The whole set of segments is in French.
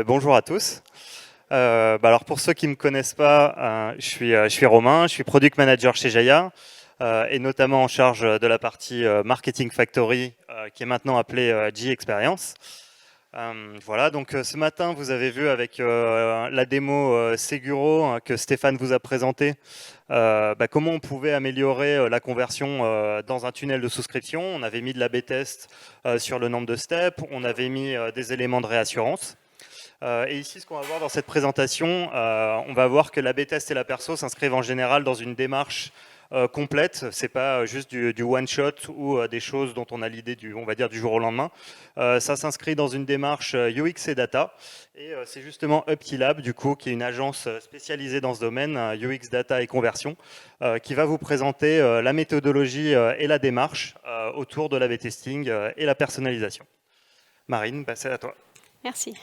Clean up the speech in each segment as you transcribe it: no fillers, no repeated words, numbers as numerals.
Bonjour à tous. Alors pour ceux qui ne me connaissent pas, je suis Romain, je suis Product Manager chez Jaya et notamment en charge de la partie Marketing Factory qui est maintenant appelée G-Experience. Voilà, donc ce matin vous avez vu avec la démo Seguro que Stéphane vous a présenté comment on pouvait améliorer la conversion dans un tunnel de souscription. On avait mis de l'A/B test sur le nombre de steps, on avait mis des éléments de réassurance. Et ici, ce qu'on va voir dans cette présentation, on va voir que l'A/B test et la perso s'inscrivent en général dans une démarche complète. C'est pas juste du one shot ou des choses dont on a l'idée on va dire du jour au lendemain. Ça s'inscrit dans une démarche UX et data. Et c'est justement Uptilab, du coup, qui est une agence spécialisée dans ce domaine, UX, data et conversion, qui va vous présenter la méthodologie et la démarche autour de l'A/B testing et la personnalisation. Marine, c'est à toi. Merci.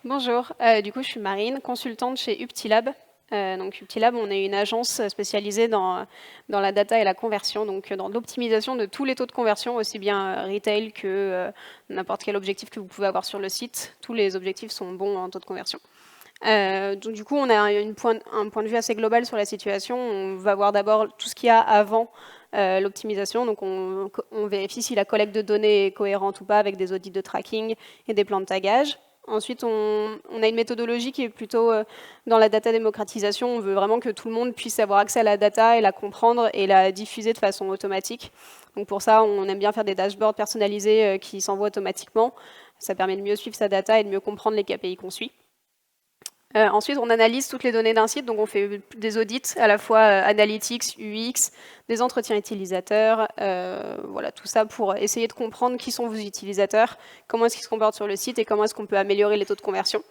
Bonjour, du coup je suis Marine, consultante chez Uptilab. Donc Uptilab, on est une agence spécialisée dans la data et la conversion, donc dans l'optimisation de tous les taux de conversion, aussi bien retail que n'importe quel objectif que vous pouvez avoir sur le site. Tous les objectifs sont bons en taux de conversion. Donc du coup, on a un point de vue assez global sur la situation. On va voir d'abord tout ce qu'il y a avant l'optimisation. Donc on vérifie si la collecte de données est cohérente ou pas avec des audits de tracking et des plans de tagage. Ensuite, on a une méthodologie qui est plutôt dans la data démocratisation. On veut vraiment que tout le monde puisse avoir accès à la data et la comprendre et la diffuser de façon automatique. Donc pour ça, on aime bien faire des dashboards personnalisés qui s'envoient automatiquement. Ça permet de mieux suivre sa data et de mieux comprendre les KPI qu'on suit. Ensuite, on analyse toutes les données d'un site, donc on fait des audits, à la fois analytics, UX, des entretiens utilisateurs, voilà, tout ça pour essayer de comprendre qui sont vos utilisateurs, comment est-ce qu'ils se comportent sur le site et comment est-ce qu'on peut améliorer les taux de conversion.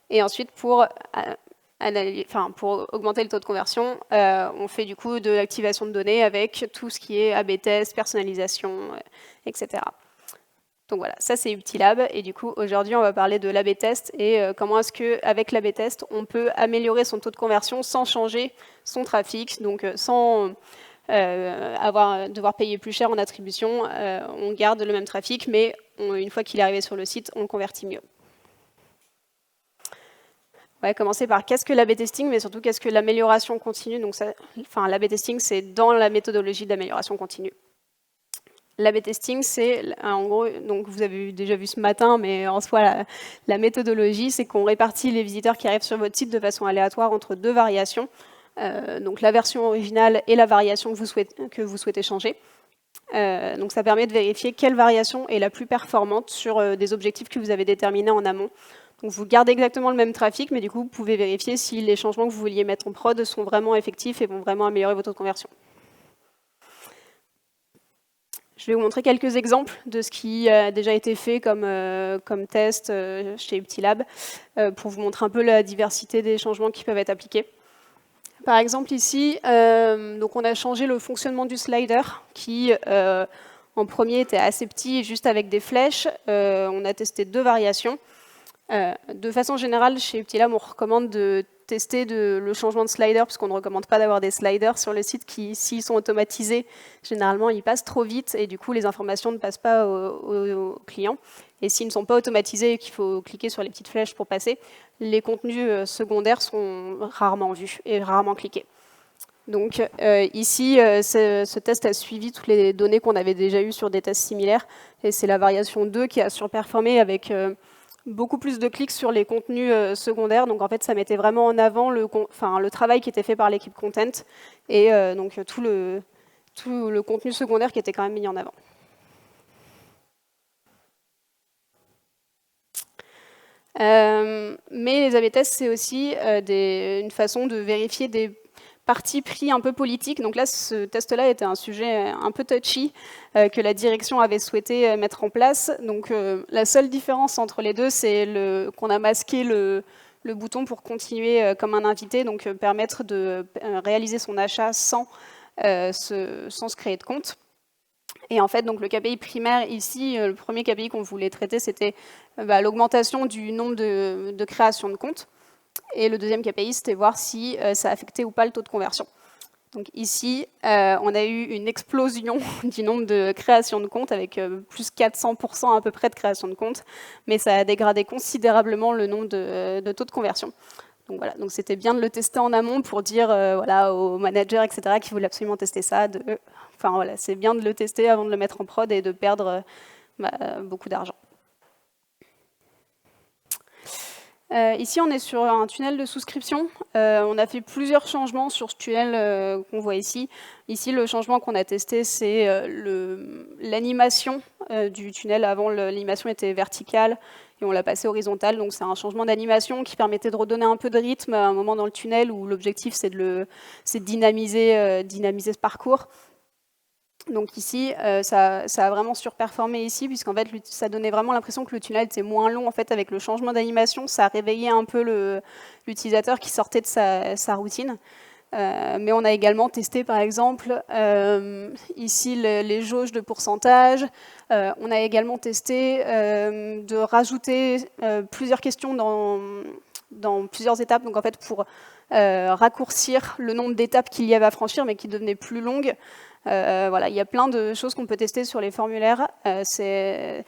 Et ensuite, pour augmenter le taux de conversion, on fait du coup de l'activation de données avec tout ce qui est A/B test, personnalisation, etc. Donc voilà, ça c'est Uptilab et du coup aujourd'hui on va parler de l'A/B test et comment est-ce qu'avec l'A/B test on peut améliorer son taux de conversion sans changer son trafic, donc sans devoir payer plus cher en attribution, on garde le même trafic mais une fois qu'il est arrivé sur le site on le convertit mieux. On va commencer par qu'est-ce que l'A/B testing mais surtout qu'est-ce que l'amélioration continue. Donc l'A/B testing c'est dans la méthodologie d'amélioration continue. L'A/B testing, c'est en gros, donc vous avez déjà vu ce matin, mais en soi, la méthodologie, c'est qu'on répartit les visiteurs qui arrivent sur votre site de façon aléatoire entre deux variations, donc la version originale et la variation que vous souhaitez changer. Donc ça permet de vérifier quelle variation est la plus performante sur des objectifs que vous avez déterminés en amont. Donc vous gardez exactement le même trafic, mais du coup, vous pouvez vérifier si les changements que vous vouliez mettre en prod sont vraiment effectifs et vont vraiment améliorer votre taux de conversion. Je vais vous montrer quelques exemples de ce qui a déjà été fait comme test chez Uptilab pour vous montrer un peu la diversité des changements qui peuvent être appliqués. Par exemple ici, donc on a changé le fonctionnement du slider qui en premier était assez petit, juste avec des flèches. On a testé deux variations. De façon générale, chez Uptilab, on recommande de tester le changement de slider, parce qu'on ne recommande pas d'avoir des sliders sur le site qui, s'ils sont automatisés, généralement, ils passent trop vite et du coup, les informations ne passent pas aux clients. Et s'ils ne sont pas automatisés et qu'il faut cliquer sur les petites flèches pour passer, les contenus secondaires sont rarement vus et rarement cliqués. Donc ici, ce test a suivi toutes les données qu'on avait déjà eues sur des tests similaires, et c'est la variation 2 qui a surperformé avec beaucoup plus de clics sur les contenus secondaires. Donc en fait, ça mettait vraiment en avant le travail qui était fait par l'équipe content et donc tout le contenu secondaire qui était quand même mis en avant. Mais les A/B tests, c'est aussi une façon de vérifier des parti pris un peu politique. Donc là, ce test-là était un sujet un peu touchy que la direction avait souhaité mettre en place. Donc la seule différence entre les deux, c'est qu'on a masqué le bouton pour continuer comme un invité, donc permettre de réaliser son achat sans se créer de compte. Et en fait, donc le KPI primaire ici, le premier KPI qu'on voulait traiter, c'était l'augmentation du nombre de créations de comptes. Et le deuxième KPI, c'était voir si ça affectait ou pas le taux de conversion. Donc ici, on a eu une explosion du nombre de créations de comptes, avec plus 400% à peu près de création de comptes, mais ça a dégradé considérablement le nombre de taux de conversion. Donc voilà, donc c'était bien de le tester en amont pour dire voilà, aux managers, etc., qui voulaient absolument tester ça. Enfin voilà, c'est bien de le tester avant de le mettre en prod et de perdre beaucoup d'argent. Ici, on est sur un tunnel de souscription. On a fait plusieurs changements sur ce tunnel qu'on voit ici. Ici, le changement qu'on a testé, c'est l'animation du tunnel. Avant, l'animation était verticale et on l'a passé horizontale. Donc, c'est un changement d'animation qui permettait de redonner un peu de rythme à un moment dans le tunnel où l'objectif, c'est de dynamiser ce parcours. Donc ici, ça a vraiment surperformé ici, puisqu'en fait, ça donnait vraiment l'impression que le tunnel était moins long. En fait, avec le changement d'animation, ça a réveillé un peu l'utilisateur qui sortait de sa routine. Mais on a également testé, par exemple, ici les jauges de pourcentage. On a également testé de rajouter plusieurs questions dans plusieurs étapes. Donc en fait, pour raccourcir le nombre d'étapes qu'il y avait à franchir, mais qui devenaient plus longues. Voilà, il y a plein de choses qu'on peut tester sur les formulaires. C'est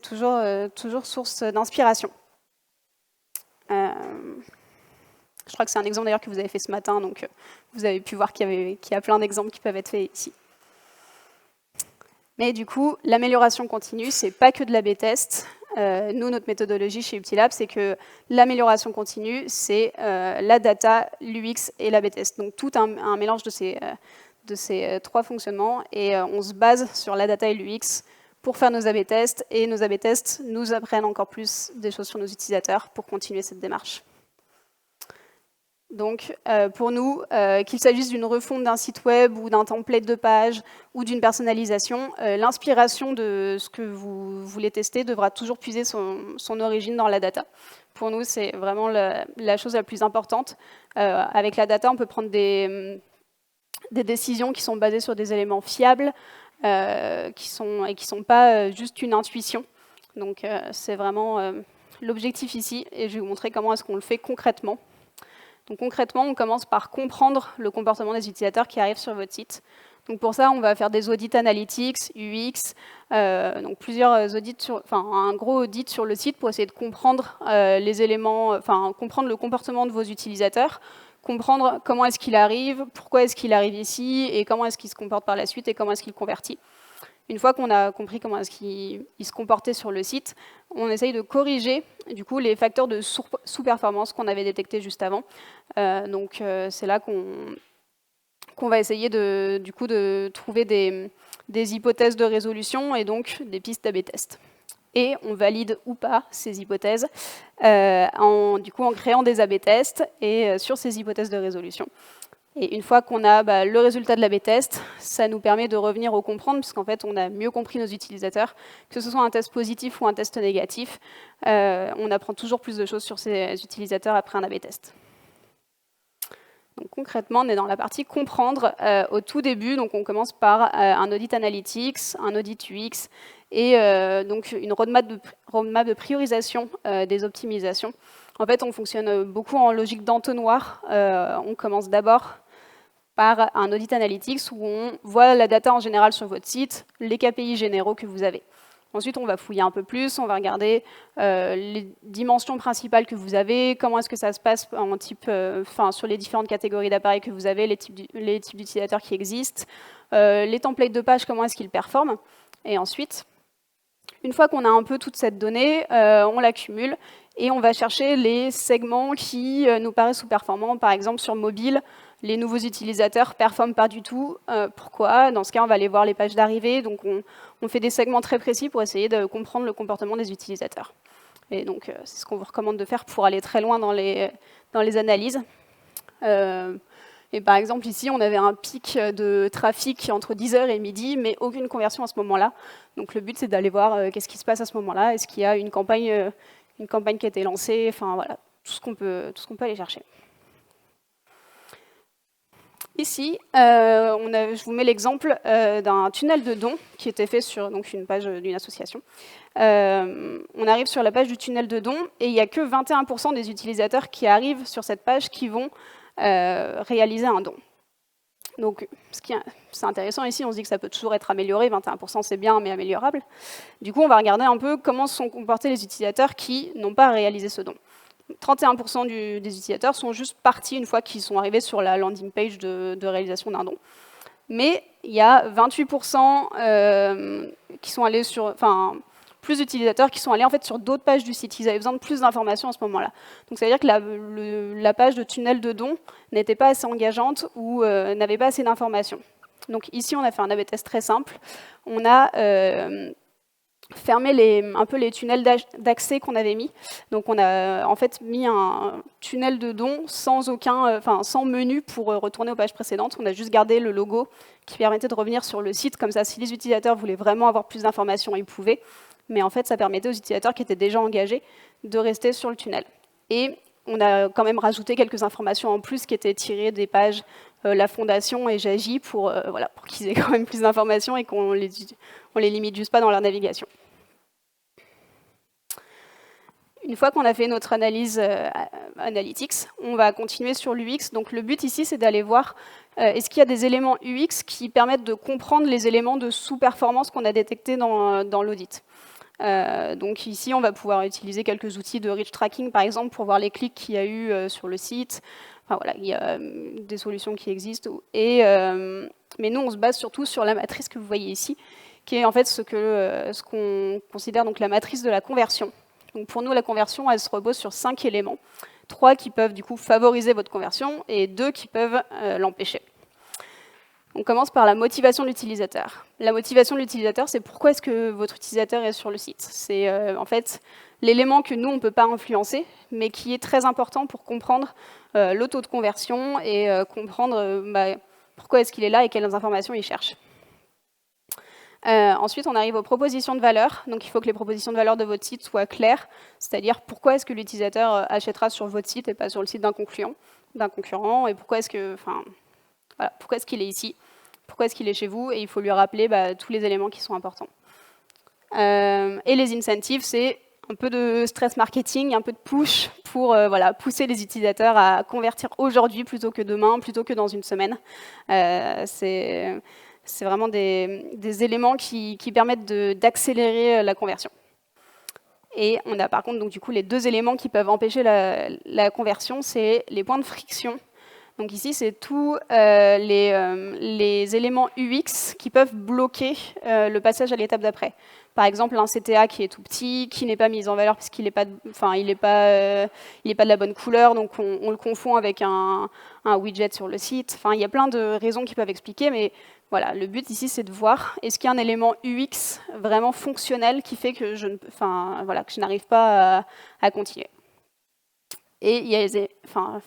toujours source d'inspiration. Je crois que c'est un exemple d'ailleurs que vous avez fait ce matin, donc vous avez pu voir qu'il y a plein d'exemples qui peuvent être faits ici. Mais du coup, l'amélioration continue, c'est pas que de l'A/B test. Nous, notre méthodologie chez Uptilab, c'est que l'amélioration continue, c'est la data, l'UX et l'A/B test. Donc tout un mélange de ces trois fonctionnements, et on se base sur la data et l'UX pour faire nos A/B tests, et nos A/B tests nous apprennent encore plus des choses sur nos utilisateurs pour continuer cette démarche. Donc, pour nous, qu'il s'agisse d'une refonte d'un site web ou d'un template de page ou d'une personnalisation, l'inspiration de ce que vous voulez tester devra toujours puiser son origine dans la data. Pour nous, c'est vraiment la chose la plus importante. Avec la data, on peut prendre des décisions qui sont basées sur des éléments fiables qui sont pas juste une intuition. Donc, c'est vraiment l'objectif ici, et je vais vous montrer comment est-ce qu'on le fait concrètement. Donc concrètement, on commence par comprendre le comportement des utilisateurs qui arrivent sur votre site. Donc pour ça, on va faire des audits analytics, UX, donc plusieurs audits, un gros audit sur le site pour essayer de comprendre les éléments, comprendre le comportement de vos utilisateurs, comprendre comment est-ce qu'il arrive, pourquoi est-ce qu'il arrive ici, et comment est-ce qu'il se comporte par la suite, et comment est-ce qu'il convertit. Une fois qu'on a compris comment est-ce qu'il se comportait sur le site, on essaye de corriger du coup les facteurs de sous-performance qu'on avait détectés juste avant. Donc c'est là qu'on va essayer de trouver des hypothèses de résolution et donc des pistes A/B test. Et on valide ou pas ces hypothèses en créant des A/B tests et sur ces hypothèses de résolution. Et une fois qu'on a le résultat de l'A/B test, ça nous permet de revenir au comprendre, puisqu'en fait, on a mieux compris nos utilisateurs. Que ce soit un test positif ou un test négatif, on apprend toujours plus de choses sur ces utilisateurs après un A/B test. Donc, concrètement, on est dans la partie comprendre au tout début. Donc, on commence par un audit analytics, un audit UX et donc une roadmap de priorisation des optimisations. En fait, on fonctionne beaucoup en logique d'entonnoir. On commence d'abord par un audit analytics où on voit la data en général sur votre site, les KPI généraux que vous avez. Ensuite, on va fouiller un peu plus, on va regarder les dimensions principales que vous avez, comment est-ce que ça se passe sur les différentes catégories d'appareils que vous avez, les types d'utilisateurs qui existent, les templates de page, comment est-ce qu'ils performent. Et ensuite, une fois qu'on a un peu toute cette donnée, on l'accumule et on va chercher les segments qui nous paraissent sous-performants. Par exemple, sur mobile, les nouveaux utilisateurs ne performent pas du tout. Pourquoi? Dans ce cas, on va aller voir les pages d'arrivée. Donc, on fait des segments très précis pour essayer de comprendre le comportement des utilisateurs. Et donc, c'est ce qu'on vous recommande de faire pour aller très loin dans les analyses. Et par exemple, ici, on avait un pic de trafic entre 10h et midi, mais aucune conversion à ce moment-là. Donc, le but, c'est d'aller voir qu'est-ce qui se passe à ce moment-là. Est-ce qu'il y a une campagne qui a été lancée? Enfin, voilà, tout ce qu'on peut aller chercher. Ici, je vous mets l'exemple d'un tunnel de dons qui était fait sur une page d'une association. On arrive sur la page du tunnel de dons et il n'y a que 21% des utilisateurs qui arrivent sur cette page qui vont réaliser un don. Donc, c'est intéressant ici, on se dit que ça peut toujours être amélioré, 21% c'est bien, mais améliorable. Du coup, on va regarder un peu comment se sont comportés les utilisateurs qui n'ont pas réalisé ce don. 31% des utilisateurs sont juste partis une fois qu'ils sont arrivés sur la landing page de réalisation d'un don. Mais il y a 28% qui sont allés sur... Enfin, plus d'utilisateurs qui sont allés en fait sur d'autres pages du site. Ils avaient besoin de plus d'informations à ce moment-là. Donc ça veut dire que la page de tunnel de don n'était pas assez engageante ou n'avait pas assez d'informations. Donc ici, on a fait un A/B test très simple. On a fermé un peu les tunnels d'accès qu'on avait mis. Donc on a en fait mis un tunnel de don sans menu pour retourner aux pages précédentes. On a juste gardé le logo qui permettait de revenir sur le site. Comme ça, si les utilisateurs voulaient vraiment avoir plus d'informations, ils pouvaient. Mais en fait, ça permettait aux utilisateurs qui étaient déjà engagés de rester sur le tunnel. Et on a quand même rajouté quelques informations en plus qui étaient tirées des pages La Fondation et J'agis pour qu'ils aient quand même plus d'informations et qu'on les limite juste pas dans leur navigation. Une fois qu'on a fait notre analyse analytics, on va continuer sur l'UX. Donc le but ici, c'est d'aller voir est-ce qu'il y a des éléments UX qui permettent de comprendre les éléments de sous-performance qu'on a détectés dans l'audit. Donc ici, on va pouvoir utiliser quelques outils de reach tracking, par exemple, pour voir les clics qu'il y a eu sur le site. Enfin voilà, il y a des solutions qui existent. Mais nous, on se base surtout sur la matrice que vous voyez ici, qui est en fait ce qu'on considère donc la matrice de la conversion. Donc pour nous, la conversion, elle se repose sur 5 éléments. 3 qui peuvent du coup favoriser votre conversion et 2 qui peuvent l'empêcher. On commence par la motivation de l'utilisateur. La motivation de l'utilisateur, c'est pourquoi est-ce que votre utilisateur est sur le site. C'est en fait l'élément que nous, on ne peut pas influencer, mais qui est très important pour comprendre le taux de conversion et comprendre pourquoi est-ce qu'il est là et quelles informations il cherche. Ensuite, on arrive aux propositions de valeur. Donc, il faut que les propositions de valeur de votre site soient claires, c'est-à-dire pourquoi est-ce que l'utilisateur achètera sur votre site et pas sur le site d'un concurrent, et pourquoi est-ce qu'il est ici, pourquoi est-ce qu'il est chez vous, et il faut lui rappeler tous les éléments qui sont importants. Et les incentives, c'est un peu de stress marketing, un peu de push pour pousser les utilisateurs à convertir aujourd'hui plutôt que demain, plutôt que dans une semaine. C'est vraiment des éléments qui permettent d'accélérer la conversion. Et on a par contre donc, du coup, les 2 éléments qui peuvent empêcher la conversion, c'est les points de friction. Donc ici, c'est tous les éléments UX qui peuvent bloquer le passage à l'étape d'après. Par exemple, un CTA qui est tout petit, qui n'est pas mis en valeur parce qu'il n'est pas, de la bonne couleur, donc on le confond avec un widget sur le site. Enfin, il y a plein de raisons qui peuvent expliquer, mais voilà, le but ici, c'est de voir est-ce qu'il y a un élément UX vraiment fonctionnel qui fait que je n'arrive pas à continuer. Et il y a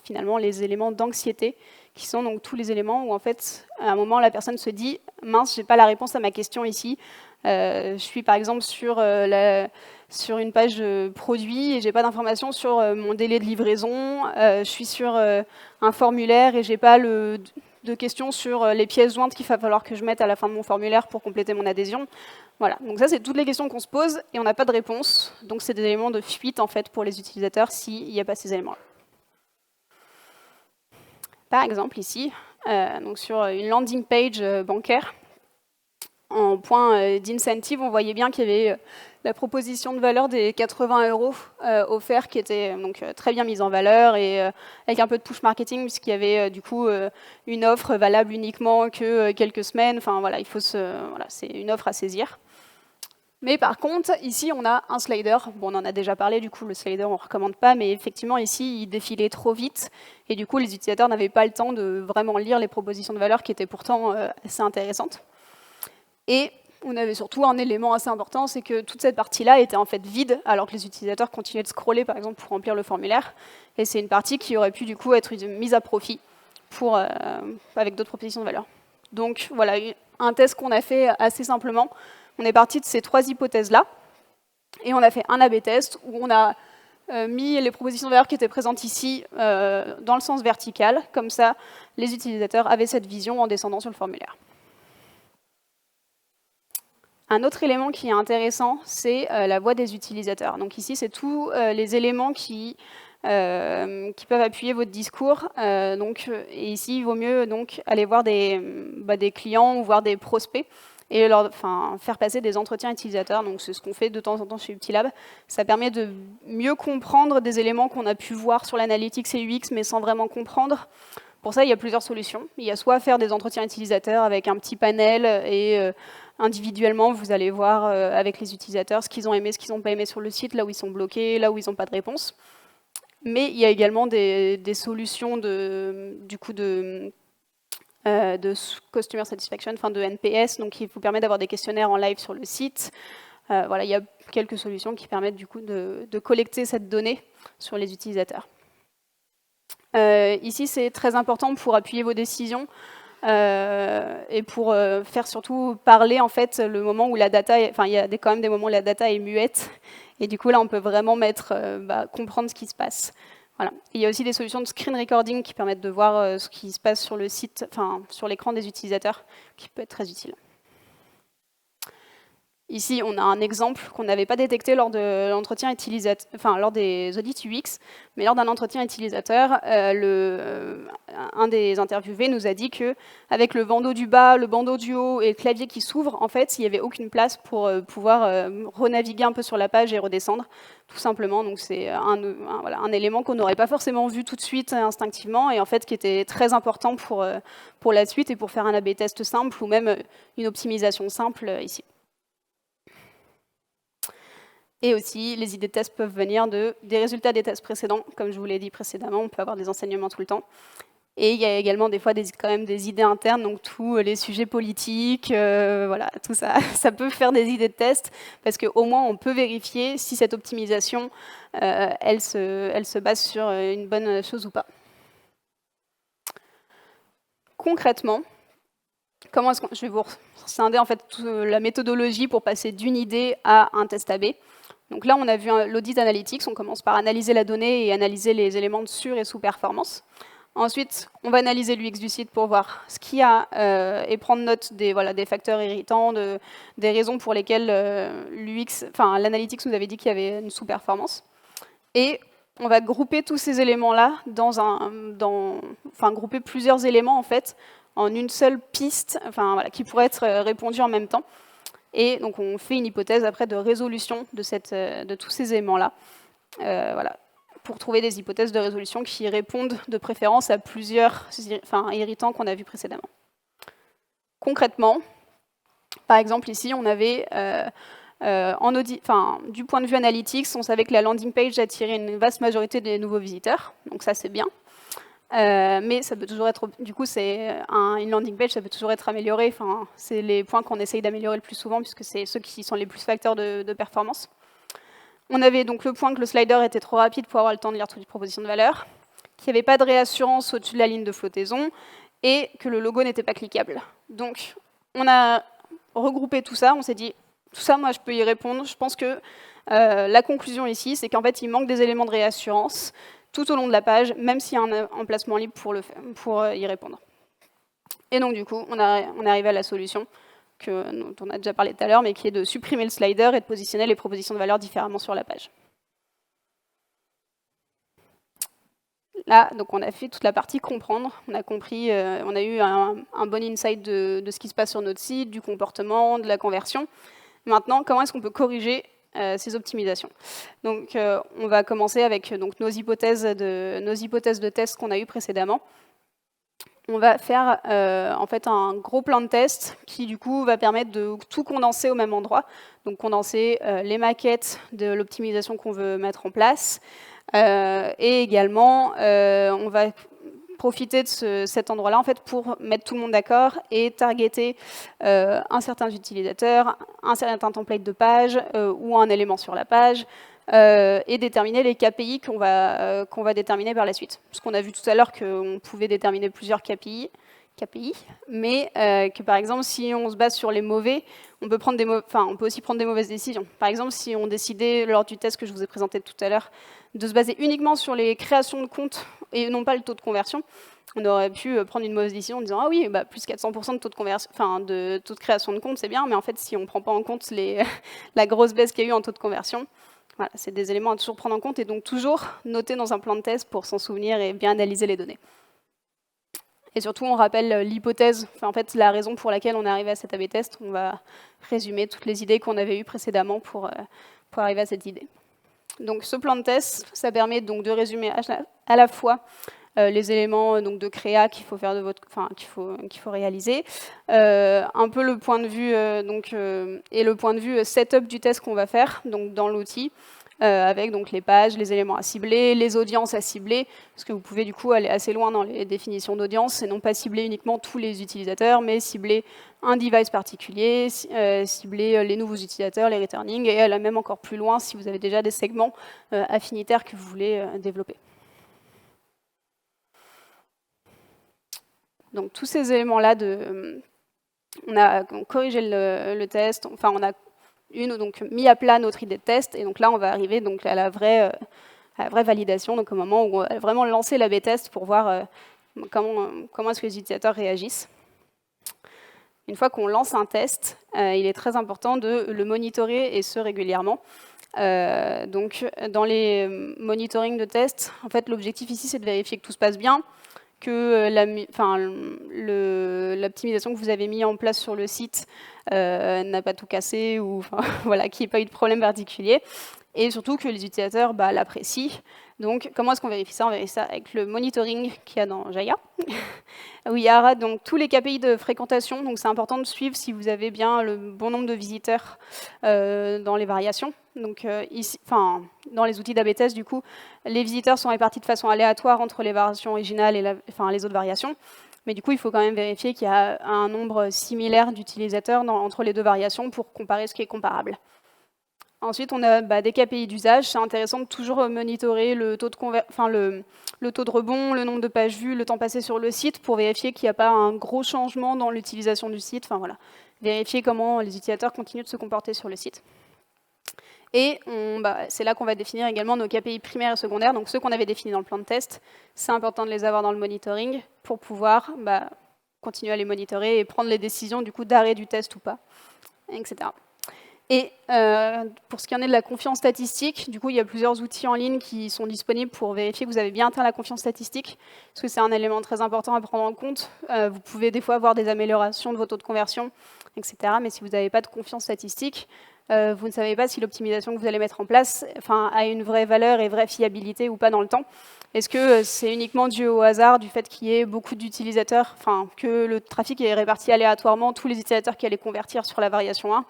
finalement les éléments d'anxiété, qui sont donc tous les éléments où, en fait, à un moment, la personne se dit « mince, je n'ai pas la réponse à ma question ici. Je suis, par exemple, sur une page produit et je n'ai pas d'informations sur mon délai de livraison. Je suis sur un formulaire et je n'ai pas de questions sur les pièces jointes qu'il va falloir que je mette à la fin de mon formulaire pour compléter mon adhésion. » Voilà, donc ça, c'est toutes les questions qu'on se pose et on n'a pas de réponse. Donc, c'est des éléments de fuite, en fait, pour les utilisateurs s'il n'y a pas ces éléments-là. Par exemple, ici, donc sur une landing page bancaire, en point d'incentive, on voyait bien qu'il y avait la proposition de valeur des 80 € offerts qui était donc très bien mise en valeur et avec un peu de push marketing puisqu'il y avait du coup une offre valable uniquement que quelques semaines. Enfin voilà, c'est une offre à saisir. Mais par contre, ici, on a un slider. Bon, on en a déjà parlé, du coup, le slider, on ne recommande pas, mais effectivement, ici, il défilait trop vite, et du coup, les utilisateurs n'avaient pas le temps de vraiment lire les propositions de valeur qui étaient pourtant assez intéressantes. Et on avait surtout un élément assez important, c'est que toute cette partie-là était en fait vide, alors que les utilisateurs continuaient de scroller, par exemple, pour remplir le formulaire. Et c'est une partie qui aurait pu, du coup, être mise à profit avec d'autres propositions de valeur. Donc, voilà, un test qu'on a fait assez simplement. On est parti de ces 3 hypothèses-là, et on a fait un A/B test où on a mis les propositions de valeur qui étaient présentes ici dans le sens vertical. Comme ça, les utilisateurs avaient cette vision en descendant sur le formulaire. Un autre élément qui est intéressant, c'est la voix des utilisateurs. Donc ici, c'est tous les éléments qui qui peuvent appuyer votre discours. Et ici, il vaut mieux donc aller voir des clients ou voir des prospects et faire passer des entretiens utilisateurs. Donc c'est ce qu'on fait de temps en temps chez Uptilab. Ça permet de mieux comprendre des éléments qu'on a pu voir sur l'analytics et UX, mais sans vraiment comprendre. Pour ça, il y a plusieurs solutions. Il y a soit faire des entretiens utilisateurs avec un petit panel et individuellement, vous allez voir avec les utilisateurs ce qu'ils ont aimé, ce qu'ils n'ont pas aimé sur le site, là où ils sont bloqués, là où ils n'ont pas de réponse. Mais il y a également des solutions de Customer Satisfaction, enfin de NPS, donc qui vous permet d'avoir des questionnaires en live sur le site. Voilà, il y a quelques solutions qui permettent du coup de collecter cette donnée sur les utilisateurs. Ici, c'est très important pour appuyer vos décisions et pour faire surtout parler en fait le moment où la data, il y a quand même des moments où la data est muette. Et du coup, là, on peut vraiment comprendre ce qui se passe. Voilà. Il y a aussi des solutions de screen recording qui permettent de voir ce qui se passe sur le site, sur l'écran des utilisateurs, qui peut être très utile. Ici, on a un exemple qu'on n'avait pas détecté lors de l'entretien utilisateur, lors des audits UX, mais lors d'un entretien utilisateur, un des interviewés nous a dit que avec le bandeau du bas, le bandeau du haut et le clavier qui s'ouvre, en fait, il n'y avait aucune place pour pouvoir renaviguer un peu sur la page et redescendre, tout simplement. Donc c'est un élément qu'on n'aurait pas forcément vu tout de suite instinctivement et en fait qui était très important pour la suite et pour faire un A/B test simple ou même une optimisation simple ici. Et aussi, les idées de tests peuvent venir des résultats des tests précédents. Comme je vous l'ai dit précédemment, on peut avoir des enseignements tout le temps. Et il y a également des fois quand même des idées internes, donc tous les sujets politiques, voilà, tout ça, ça peut faire des idées de tests, parce qu'au moins on peut vérifier si cette optimisation, elle se base sur une bonne chose ou pas. Concrètement, comment est-ce je vais vous scinder en fait la méthodologie pour passer d'une idée à un test A/B. Donc là, on a vu l'audit analytics. On commence par analyser la donnée et analyser les éléments de sur- et sous-performance. Ensuite, on va analyser l'UX du site pour voir ce qu'il y a et prendre note des facteurs irritants, des raisons pour lesquelles l'analytics nous avait dit qu'il y avait une sous-performance. Et on va grouper tous ces éléments-là grouper plusieurs éléments en fait en une seule piste, qui pourrait être répondue en même temps. Et donc on fait une hypothèse après de résolution de tous ces éléments-là, pour trouver des hypothèses de résolution qui répondent de préférence à plusieurs irritants qu'on a vus précédemment. Concrètement, par exemple ici, on avait du point de vue analytics, on savait que la landing page attirait une vaste majorité des nouveaux visiteurs, donc ça c'est bien. Mais ça peut toujours être, du coup, une landing page, ça peut toujours être amélioré. C'est les points qu'on essaye d'améliorer le plus souvent, puisque c'est ceux qui sont les plus facteurs de performance. On avait donc le point que le slider était trop rapide pour avoir le temps de lire toutes les propositions de valeur, qu'il n'y avait pas de réassurance au-dessus de la ligne de flottaison, et que le logo n'était pas cliquable. Donc, on a regroupé tout ça, on s'est dit, tout ça, moi, je peux y répondre. Je pense que la conclusion ici, c'est qu'en fait, il manque des éléments de réassurance tout au long de la page, même s'il y a un emplacement libre pour y répondre. Et donc, du coup, on est arrivé à la solution dont on a déjà parlé tout à l'heure, mais qui est de supprimer le slider et de positionner les propositions de valeur différemment sur la page. Là, donc, on a fait toute la partie comprendre. On a compris, on a eu un bon insight de ce qui se passe sur notre site, du comportement, de la conversion. Maintenant, comment est-ce qu'on peut corriger ces optimisations? Donc, on va commencer avec nos hypothèses de test qu'on a eues précédemment. On va faire en fait un gros plan de test qui du coup va permettre de tout condenser au même endroit. Donc condenser les maquettes de l'optimisation qu'on veut mettre en place. Et également, on va profiter de cet endroit-là en fait, pour mettre tout le monde d'accord et targeter un certain utilisateur, un certain template de page ou un élément sur la page, et déterminer les KPI qu'on va déterminer par la suite. Parce qu'on a vu tout à l'heure qu'on pouvait déterminer plusieurs KPI, mais que par exemple, si on se base sur les mauvais, on peut aussi prendre des mauvaises décisions. Par exemple, si on décidait, lors du test que je vous ai présenté tout à l'heure, de se baser uniquement sur les créations de comptes et non pas le taux de conversion, on aurait pu prendre une mauvaise décision en disant « Ah oui, plus 400% de taux de conversion, de taux de création de compte, c'est bien, mais en fait, si on ne prend pas en compte la grosse baisse qu'il y a eu en taux de conversion, Voilà, c'est des éléments à toujours prendre en compte et donc toujours noter dans un plan de test pour s'en souvenir et bien analyser les données. Et surtout, on rappelle l'hypothèse, en fait, la raison pour laquelle on est arrivé à cet A/B test. On va résumer toutes les idées qu'on avait eues précédemment pour arriver à cette idée. Donc, ce plan de test, ça permet donc de résumer à la fois les éléments donc, de créa qu'il faut faire qu'il faut réaliser, un peu le point de vue et le point de vue setup du test qu'on va faire donc dans l'outil. Avec donc les pages, les éléments à cibler, les audiences à cibler, parce que vous pouvez du coup aller assez loin dans les définitions d'audience et non pas cibler uniquement tous les utilisateurs, mais cibler un device particulier, cibler les nouveaux utilisateurs, les returning, et aller même encore plus loin si vous avez déjà des segments affinitaires que vous voulez développer. Donc tous ces éléments-là, on a corrigé le test, enfin on a donc mis à plat notre idée de test, et donc là on va arriver donc à la vraie validation, donc au moment où on va vraiment lancer l'A/B test pour voir comment est-ce que les utilisateurs réagissent. Une fois qu'on lance un test, il est très important de le monitorer et ce régulièrement. Donc dans les monitorings de test, en fait l'objectif ici c'est de vérifier que tout se passe bien, que l'optimisation que vous avez mis en place sur le site n'a pas tout cassé ou voilà, qu'il n'y ait pas eu de problème particulier. Et surtout que les utilisateurs l'apprécient. Donc, comment est-ce qu'on vérifie ça? On vérifie ça avec le monitoring qu'il y a dans Jaya, où il y aura donc tous les KPI de fréquentation. Donc, c'est important de suivre si vous avez bien le bon nombre de visiteurs dans les variations. Donc, ici, dans les outils d'A/B test, du coup, les visiteurs sont répartis de façon aléatoire entre les variations originales et les autres variations. Mais du coup, il faut quand même vérifier qu'il y a un nombre similaire d'utilisateurs entre les deux variations pour comparer ce qui est comparable. Ensuite, on a des KPI d'usage. C'est intéressant de toujours monitorer le taux de le taux de rebond, le nombre de pages vues, le temps passé sur le site pour vérifier qu'il n'y a pas un gros changement dans l'utilisation du site. Enfin, voilà. Vérifier comment les utilisateurs continuent de se comporter sur le site. Et c'est là qu'on va définir également nos KPI primaires et secondaires. Donc ceux qu'on avait définis dans le plan de test, c'est important de les avoir dans le monitoring pour pouvoir continuer à les monitorer et prendre les décisions du coup d'arrêt du test ou pas, etc. Et pour ce qui en est de la confiance statistique, du coup, il y a plusieurs outils en ligne qui sont disponibles pour vérifier que vous avez bien atteint la confiance statistique, parce que c'est un élément très important à prendre en compte. Vous pouvez des fois avoir des améliorations de vos taux de conversion, etc. Mais si vous n'avez pas de confiance statistique, vous ne savez pas si l'optimisation que vous allez mettre en place a une vraie valeur et vraie fiabilité ou pas dans le temps. Est-ce que c'est uniquement dû au hasard, du fait qu'il y ait beaucoup d'utilisateurs, que le trafic est réparti aléatoirement, tous les utilisateurs qui allaient convertir sur la variation 1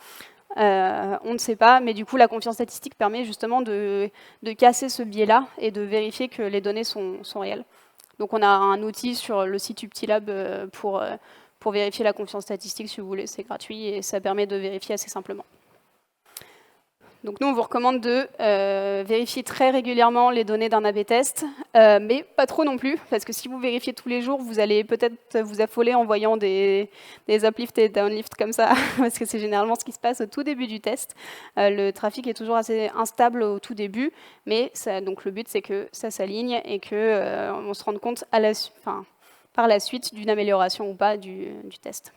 on ne sait pas, mais du coup, la confiance statistique permet justement de casser ce biais-là et de vérifier que les données sont réelles. Donc, on a un outil sur le site Uptilab pour vérifier la confiance statistique, si vous voulez. C'est gratuit et ça permet de vérifier assez simplement. Donc nous, on vous recommande de vérifier très régulièrement les données d'un A/B test, mais pas trop non plus, parce que si vous vérifiez tous les jours, vous allez peut-être vous affoler en voyant des uplifts et downlifts comme ça, parce que c'est généralement ce qui se passe au tout début du test. Le trafic est toujours assez instable au tout début, mais donc le but, c'est que ça s'aligne et qu'on se rende compte par la suite d'une amélioration ou pas du test.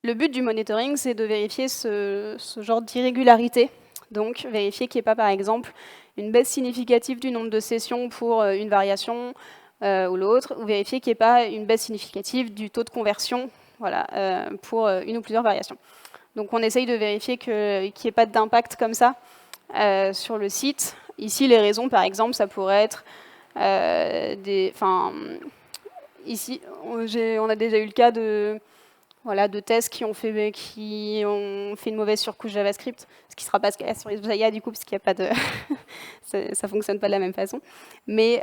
Le but du monitoring, c'est de vérifier ce genre d'irrégularité. Donc, vérifier qu'il n'y ait pas, par exemple, une baisse significative du nombre de sessions pour une variation ou l'autre, ou vérifier qu'il n'y ait pas une baisse significative du taux de conversion pour une ou plusieurs variations. Donc, on essaye de vérifier qu'il n'y ait pas d'impact comme ça sur le site. Ici, les raisons, par exemple, ça pourrait être ici, on a déjà eu le cas de tests qui ont fait une mauvaise surcouche JavaScript, ce qui ne sera pas ce qu'il y a sur Jaya du coup, parce qu'il n'y a pas de ça ne fonctionne pas de la même façon. Mais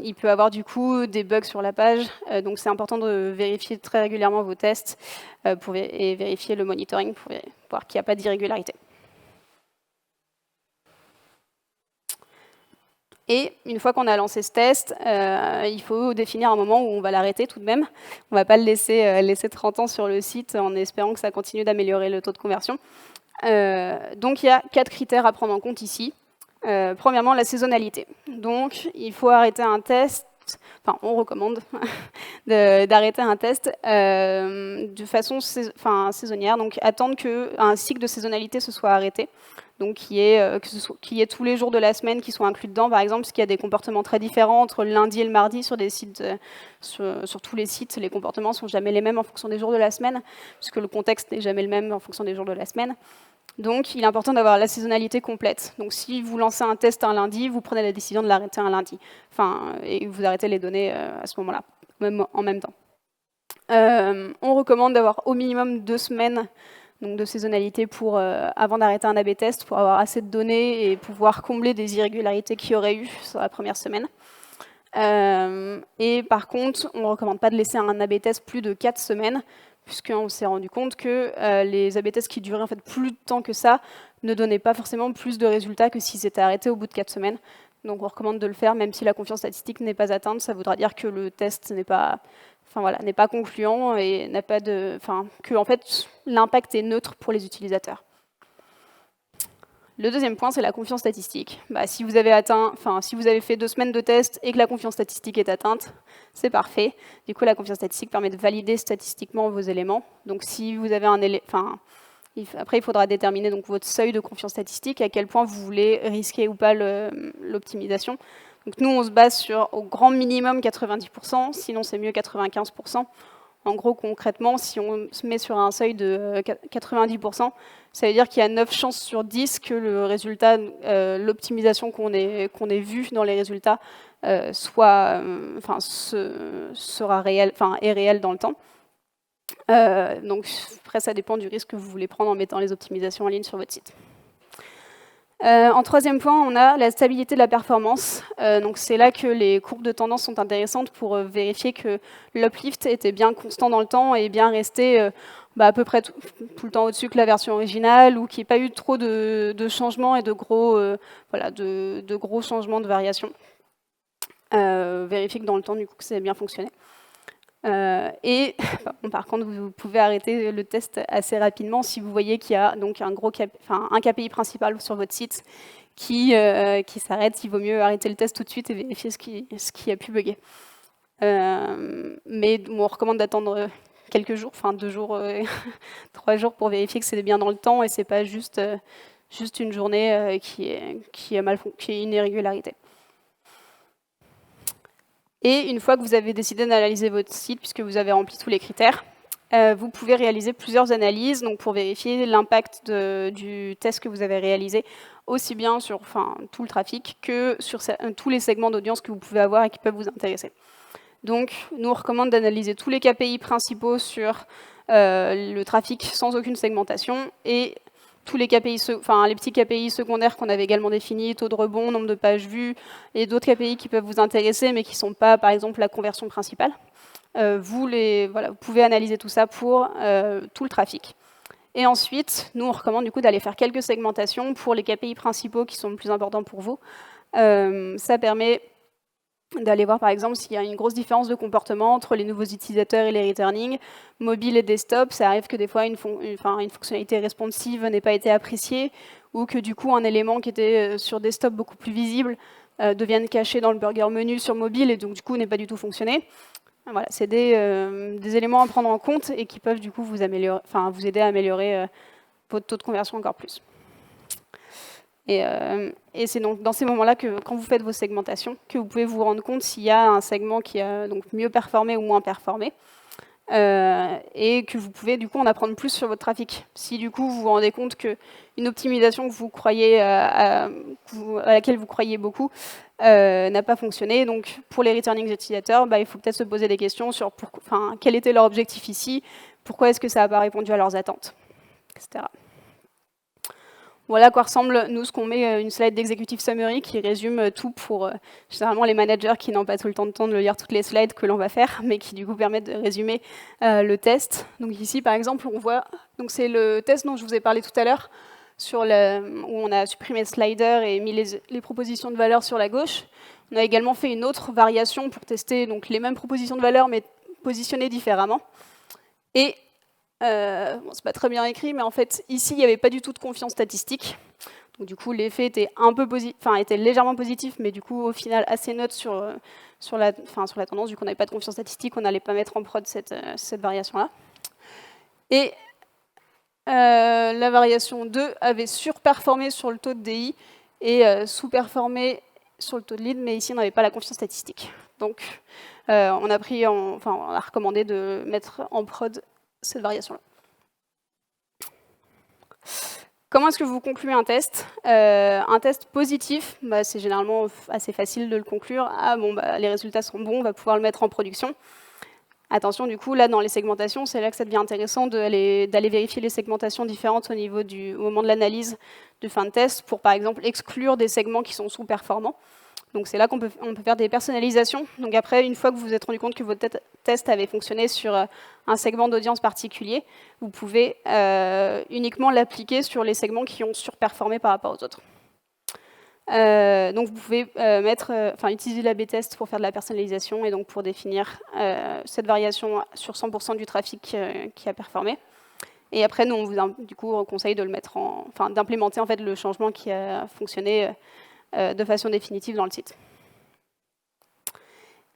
il peut y avoir du coup des bugs sur la page, donc c'est important de vérifier très régulièrement vos tests et vérifier le monitoring pour voir qu'il n'y a pas d'irrégularité. Et une fois qu'on a lancé ce test, il faut définir un moment où on va l'arrêter tout de même. On ne va pas le laisser 30 ans sur le site en espérant que ça continue d'améliorer le taux de conversion. Donc il y a 4 critères à prendre en compte ici. Premièrement, la saisonnalité. Donc il faut arrêter un test, on recommande d'arrêter un test de façon saisonnière, donc attendre qu'un cycle de saisonnalité se soit arrêté. donc qu'il y ait tous les jours de la semaine qui soient inclus dedans, par exemple, parce qu'il y a des comportements très différents entre le lundi et le mardi sur des sites, sur tous les sites, les comportements ne sont jamais les mêmes en fonction des jours de la semaine, puisque le contexte n'est jamais le même en fonction des jours de la semaine. Donc, il est important d'avoir la saisonnalité complète. Donc, si vous lancez un test un lundi, vous prenez la décision de l'arrêter un lundi. Et vous arrêtez les données à ce moment-là, en même temps. On recommande d'avoir au minimum 2 semaines donc de saisonnalité avant d'arrêter un A/B test, pour avoir assez de données et pouvoir combler des irrégularités qu'il y aurait eu sur la première semaine. Et par contre, on ne recommande pas de laisser un A/B test plus de 4 semaines, puisqu'on s'est rendu compte que les A/B tests qui duraient en fait plus de temps que ça ne donnaient pas forcément plus de résultats que s'ils étaient arrêtés au bout de 4 semaines. Donc on recommande de le faire même si la confiance statistique n'est pas atteinte. Ça voudra dire que le test n'est pas concluant et que en fait, l'impact est neutre pour les utilisateurs. Le deuxième point, c'est la confiance statistique. Si vous avez fait 2 semaines de test et que la confiance statistique est atteinte, c'est parfait. Du coup, la confiance statistique permet de valider statistiquement vos éléments. Donc, si vous avez après, il faudra déterminer donc votre seuil de confiance statistique, à quel point vous voulez risquer ou pas l'optimisation. Donc, nous, on se base sur au grand minimum 90%, sinon c'est mieux 95%. En gros, concrètement, si on se met sur un seuil de 90%, ça veut dire qu'il y a 9 chances sur 10 que le résultat, l'optimisation qu'on ait vue dans les résultats sera réelle, est réelle dans le temps. Donc après, ça dépend du risque que vous voulez prendre en mettant les optimisations en ligne sur votre site. En troisième point, on a la stabilité de la performance. Donc c'est là que les courbes de tendance sont intéressantes pour vérifier que l'uplift était bien constant dans le temps et bien resté à peu près tout le temps au-dessus que la version originale, ou qu'il n'y ait pas eu trop de changements et de gros changements de variation. Vérifier que dans le temps, du coup, que ça a bien fonctionné. Par contre, vous pouvez arrêter le test assez rapidement si vous voyez qu'il y a donc un KPI principal sur votre site qui s'arrête. Il vaut mieux arrêter le test tout de suite et vérifier ce qui a pu bugger. Mais on recommande d'attendre quelques jours, 2 jours, 3 jours pour vérifier que c'est bien dans le temps et c'est pas juste une journée qui est une irrégularité. Et une fois que vous avez décidé d'analyser votre site, puisque vous avez rempli tous les critères, vous pouvez réaliser plusieurs analyses pour vérifier l'impact du test que vous avez réalisé, aussi bien sur tout le trafic que sur tous les segments d'audience que vous pouvez avoir et qui peuvent vous intéresser. Donc, nous on recommande d'analyser tous les KPI principaux sur le trafic sans aucune segmentation et tous les KPI, les petits KPI secondaires qu'on avait également définis, taux de rebond, nombre de pages vues, et d'autres KPI qui peuvent vous intéresser, mais qui ne sont pas, par exemple, la conversion principale. Vous pouvez analyser tout ça pour tout le trafic. Et ensuite, nous, on recommande du coup d'aller faire quelques segmentations pour les KPI principaux qui sont les plus importants pour vous. Ça permet d'aller voir par exemple s'il y a une grosse différence de comportement entre les nouveaux utilisateurs et les returning, mobile et desktop. Ça arrive que des fois une fonctionnalité responsive n'ait pas été appréciée, ou que du coup un élément qui était sur desktop beaucoup plus visible devienne caché dans le burger menu sur mobile et donc du coup n'ait pas du tout fonctionné. Voilà, c'est des éléments à prendre en compte et qui peuvent du coup vous aider à améliorer votre taux de conversion encore plus. Et c'est donc dans ces moments-là que, quand vous faites vos segmentations, que vous pouvez vous rendre compte s'il y a un segment qui a donc mieux performé ou moins performé, et que vous pouvez du coup en apprendre plus sur votre trafic. Si du coup vous vous rendez compte qu'une optimisation que vous croyez à laquelle vous croyez beaucoup n'a pas fonctionné, donc pour les returning utilisateurs, il faut peut-être se poser des questions sur quel était leur objectif ici, pourquoi est-ce que ça n'a pas répondu à leurs attentes, etc. Voilà à quoi ressemble, nous, ce qu'on met, une slide d'executive summary qui résume tout pour généralement les managers qui n'ont pas tout le temps de lire toutes les slides que l'on va faire, mais qui du coup permettent de résumer le test. Donc ici, par exemple, on voit, donc c'est le test dont je vous ai parlé tout à l'heure, où on a supprimé le slider et mis les propositions de valeur sur la gauche. On a également fait une autre variation pour tester donc, les mêmes propositions de valeur, mais positionnées différemment. Et c'est pas très bien écrit, mais en fait, ici, il n'y avait pas du tout de confiance statistique. Donc du coup, l'effet était était légèrement positif, mais du coup, au final, assez neutre sur la tendance. Vu qu'on n'avait pas de confiance statistique, on n'allait pas mettre en prod cette variation-là. Et La variation 2 avait surperformé sur le taux de DI et sous-performé sur le taux de lead, mais ici on n'avait pas la confiance statistique. Donc on a recommandé de mettre en prod cette variation-là. Comment est-ce que vous concluez un test? Un test positif, c'est généralement assez facile de le conclure. Ah bon, les résultats sont bons, on va pouvoir le mettre en production. Attention, du coup, là, dans les segmentations, c'est là que ça devient intéressant d'aller vérifier les segmentations différentes au moment de l'analyse de fin de test pour, par exemple, exclure des segments qui sont sous-performants. Donc c'est là qu'on peut faire des personnalisations. Donc après, une fois que vous vous êtes rendu compte que votre test avait fonctionné sur un segment d'audience particulier, vous pouvez uniquement l'appliquer sur les segments qui ont surperformé par rapport aux autres. Donc vous pouvez utiliser l'A/B test pour faire de la personnalisation et donc pour définir cette variation sur 100% du trafic qui a performé. Et après, nous, on vous conseille de le mettre d'implémenter en fait le changement qui a fonctionné de façon définitive dans le site.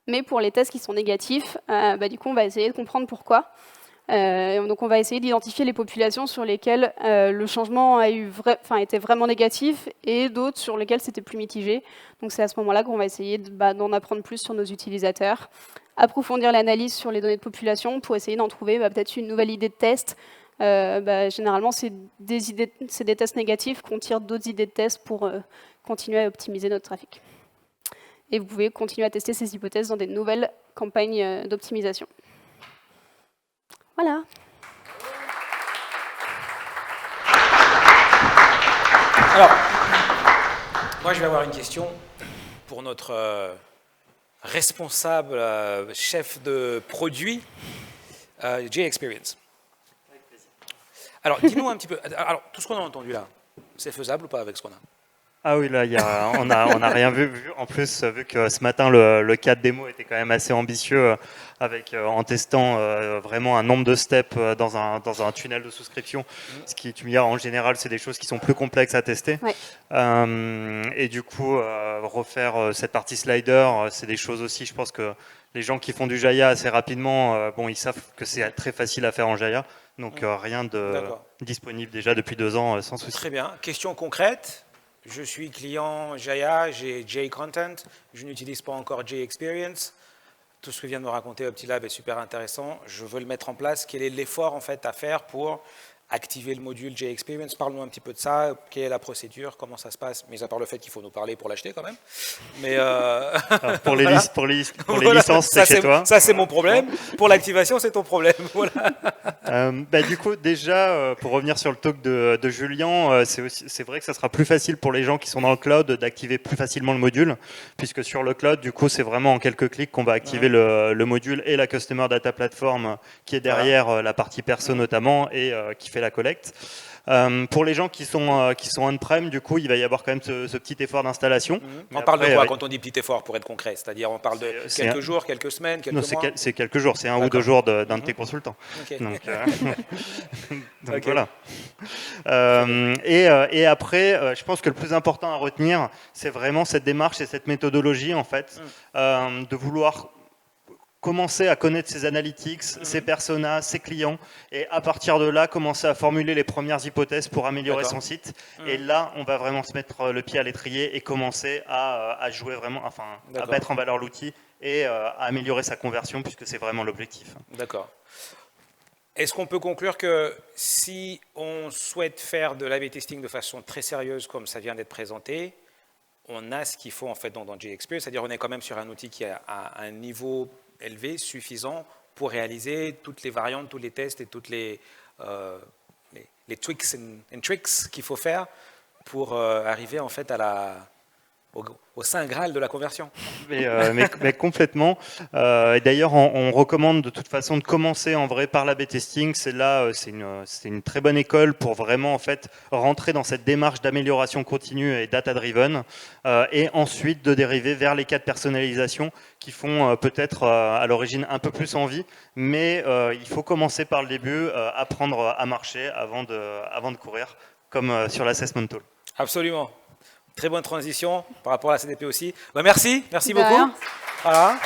Mais pour les tests qui sont négatifs, du coup, on va essayer de comprendre pourquoi. Donc on va essayer d'identifier les populations sur lesquelles le changement était vraiment négatif et d'autres sur lesquelles c'était plus mitigé. Donc c'est à ce moment-là qu'on va essayer d'en apprendre plus sur nos utilisateurs, approfondir l'analyse sur les données de population pour essayer d'en trouver peut-être une nouvelle idée de test. Généralement, c'est des tests négatifs qu'on tire d'autres idées de test pour continuer à optimiser notre trafic. Et vous pouvez continuer à tester ces hypothèses dans des nouvelles campagnes d'optimisation. Voilà. Alors, moi je vais avoir une question pour notre responsable, chef de produit, J-Experience. Alors, dis-nous un petit peu, alors, tout ce qu'on a entendu là, c'est faisable ou pas avec ce qu'on a? Ah oui, là, on n'a rien vu. En plus, vu que ce matin, le cas de démo était quand même assez ambitieux, en testant vraiment un nombre de steps dans un tunnel de souscription. Ce qui, tu me diras, en général, c'est des choses qui sont plus complexes à tester. Ouais. Et du coup, refaire cette partie slider, c'est des choses aussi, je pense que les gens qui font du Jaya assez rapidement, ils savent que c'est très facile à faire en Jaya. Donc rien de disponible déjà depuis 2 ans, sans souci. Très bien. Question concrète. Je suis client Jaya, j'ai J-Content, je n'utilise pas encore J-Experience. Tout ce que vient de me raconter Optilab est super intéressant. Je veux le mettre en place. Quel est l'effort en fait à faire pour activer le module J-Experience? Parle-nous un petit peu de ça. Quelle est la procédure? Comment ça se passe? Mais à part le fait qu'il faut nous parler pour l'acheter quand même. Mais pour les licences, c'est chez toi. Ça, c'est mon problème. Pour l'activation, c'est ton problème. Voilà. Du coup, déjà, pour revenir sur le talk de Julien, c'est vrai que ça sera plus facile pour les gens qui sont dans le cloud d'activer plus facilement le module, puisque sur le cloud, du coup, c'est vraiment en quelques clics qu'on va activer le module et la Customer Data Platform qui est derrière la partie perso notamment et qui fait la collecte. Pour les gens qui sont on-prem, du coup, il va y avoir quand même ce petit effort d'installation. On parle de quoi quand on dit petit effort pour être concret? C'est-à-dire on parle de quelques jours, quelques semaines, quelques mois? C'est quelques jours, c'est 1 ou 2 jours d'un de tes consultants. Okay. Donc voilà. Et après, je pense que le plus important à retenir, c'est vraiment cette démarche et cette méthodologie en fait, de vouloir commencer à connaître ses analytics, ses personas, ses clients, et à partir de là, commencer à formuler les premières hypothèses pour améliorer son site. Et là, on va vraiment se mettre le pied à l'étrier et commencer à jouer vraiment, à mettre en valeur l'outil et à améliorer sa conversion, puisque c'est vraiment l'objectif. D'accord. Est-ce qu'on peut conclure que si on souhaite faire de l'A/B testing de façon très sérieuse, comme ça vient d'être présenté, on a ce qu'il faut en fait dans J-Experience, c'est-à-dire on est quand même sur un outil qui a un niveau élevé, suffisant pour réaliser toutes les variantes, tous les tests et toutes les tweaks and tricks qu'il faut faire pour arriver en fait au saint graal de la conversion. Mais complètement. Et d'ailleurs, on recommande de toute façon de commencer en vrai par l'A/B testing. C'est une très bonne école pour vraiment en fait rentrer dans cette démarche d'amélioration continue et data-driven, et ensuite de dériver vers les cas de personnalisation qui font peut-être à l'origine un peu plus envie, mais il faut commencer par le début, apprendre à marcher avant de courir, comme sur l'assessment tool. Absolument. Très bonne transition par rapport à la CDP aussi. Merci beaucoup. Voilà.